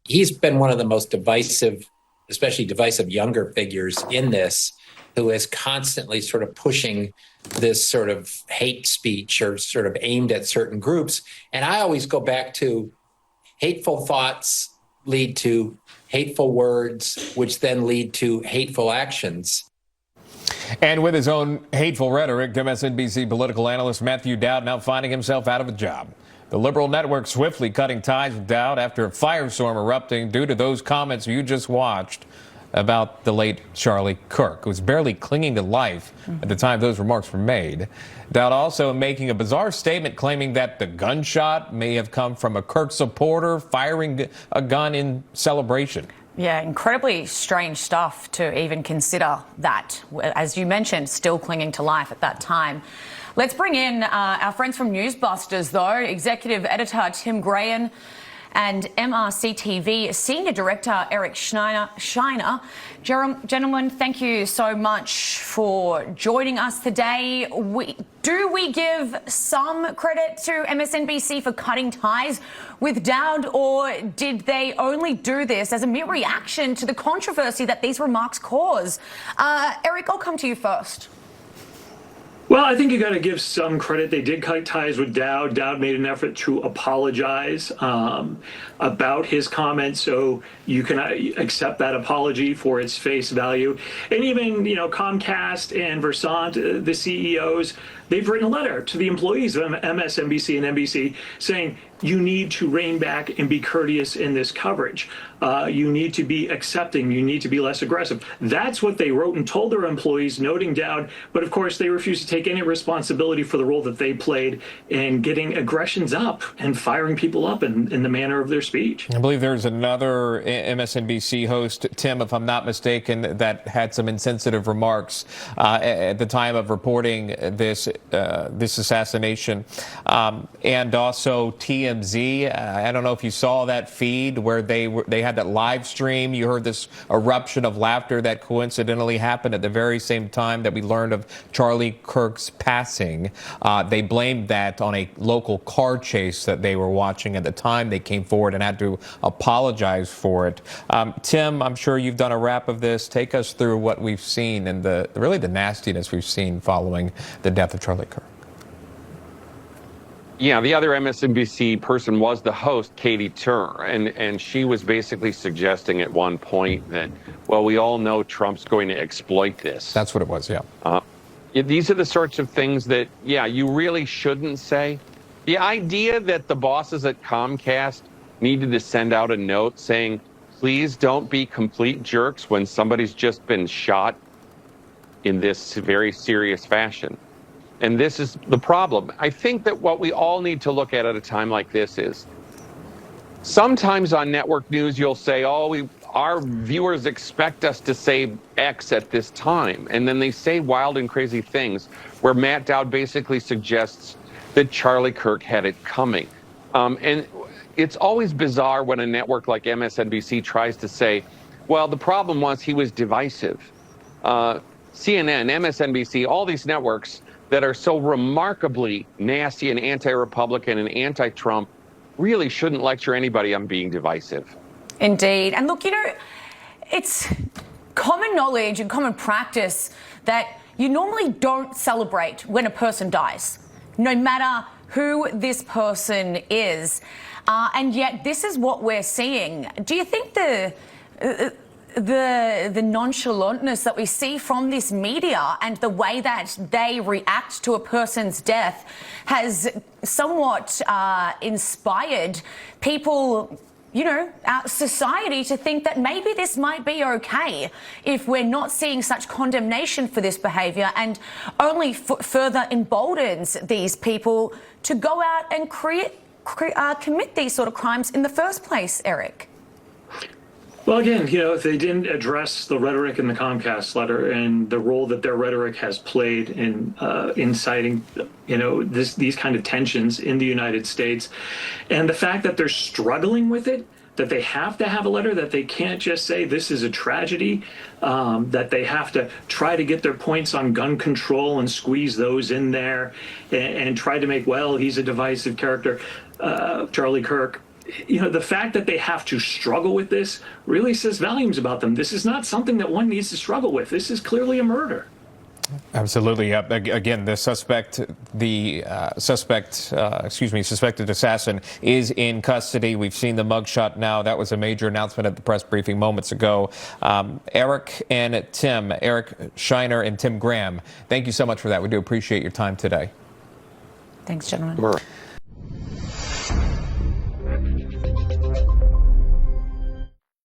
he's been one of the most divisive, especially divisive younger figures in this, who is constantly sort of pushing this sort of hate speech or sort of aimed at certain groups. And I always go back to hateful thoughts lead to hateful words, which then lead to hateful actions. And with his own hateful rhetoric, MSNBC political analyst Matthew Dowd now finding himself out of a job. The liberal network swiftly cutting ties with Dowd after a firestorm erupting due to those comments you just watched about the late Charlie Kirk, who was barely clinging to life at the time those remarks were made. Dowd also making a bizarre statement claiming that the gunshot may have come from a Kirk supporter firing a gun in celebration. Yeah, incredibly strange stuff to even consider that. As you mentioned, still clinging to life at that time. Let's bring in our friends from Newsbusters, though. Executive Editor Tim Graham and MRC-TV Senior Director Eric Scheiner. Gentlemen, thank you so much for joining us today. Do we give some credit to MSNBC for cutting ties with Dowd, or did they only do this as a mere reaction to the controversy that these remarks cause? Eric, I'll come to you first. Well, I think you got to give some credit. They did cut ties with Dowd. Dowd made an effort to apologize about his comments, so you can accept that apology for its face value. And even, Comcast and Versant, the CEOs, they've written a letter to the employees of MSNBC and NBC saying, you need to rein back and be courteous in this coverage. You need to be accepting. You need to be less aggressive. That's what they wrote and told their employees, noting Dowd. But of course, they refused to take any responsibility for the role that they played in getting aggressions up and firing people up in the manner of their speech. I believe there's another MSNBC host, Tim, if I'm not mistaken, that had some insensitive remarks at the time of reporting this assassination. And also TMZ. I don't know if you saw that feed where they had that live stream. You heard this eruption of laughter that coincidentally happened at the very same time that we learned of Charlie Kirk's passing. They blamed that on a local car chase that they were watching at the time. They came forward and had to apologize for it. Tim, I'm sure you've done a wrap of this. Take us through what we've seen and really the nastiness we've seen following the death of Charlie Kirk. Yeah, the other MSNBC person was the host, Katie Turner, and she was basically suggesting at one point that, well, we all know Trump's going to exploit this. That's what it was, yeah. These are the sorts of things that, yeah, you really shouldn't say. The idea that the bosses at Comcast needed to send out a note saying, please don't be complete jerks when somebody's just been shot in this very serious fashion. And this is the problem. I think that what we all need to look at a time like this is sometimes on network news, you'll say, oh, our viewers expect us to say X at this time. And then they say wild and crazy things where Matt Dowd basically suggests that Charlie Kirk had it coming. And it's always bizarre when a network like MSNBC tries to say, well, the problem was he was divisive. CNN, MSNBC, all these networks that are so remarkably nasty and anti-Republican and anti-Trump really shouldn't lecture anybody on being divisive. Indeed. And look, it's common knowledge and common practice that you normally don't celebrate when a person dies, no matter who this person is. And yet this is what we're seeing. Do you think the nonchalantness that we see from this media and the way that they react to a person's death has somewhat inspired people, our society to think that maybe this might be okay if we're not seeing such condemnation for this behaviour, and only further emboldens these people to go out and commit these sort of crimes in the first place, Eric? Well, again, if they didn't address the rhetoric in the Comcast letter and the role that their rhetoric has played in inciting, these kind of tensions in the United States, and the fact that they're struggling with it, that they have to have a letter, that they can't just say this is a tragedy, that they have to try to get their points on gun control and squeeze those in there and try to make, well, he's a divisive character, Charlie Kirk. the fact that they have to struggle with this really says volumes about them. This is not something that one needs to struggle with. This is clearly a murder. Absolutely. Again, the suspected assassin is in custody. We've seen the mugshot now. That was a major announcement at the press briefing moments ago. Eric and Tim, Eric Scheiner and Tim Graham, thank you so much for that. We do appreciate your time today. Thanks, gentlemen. Sure.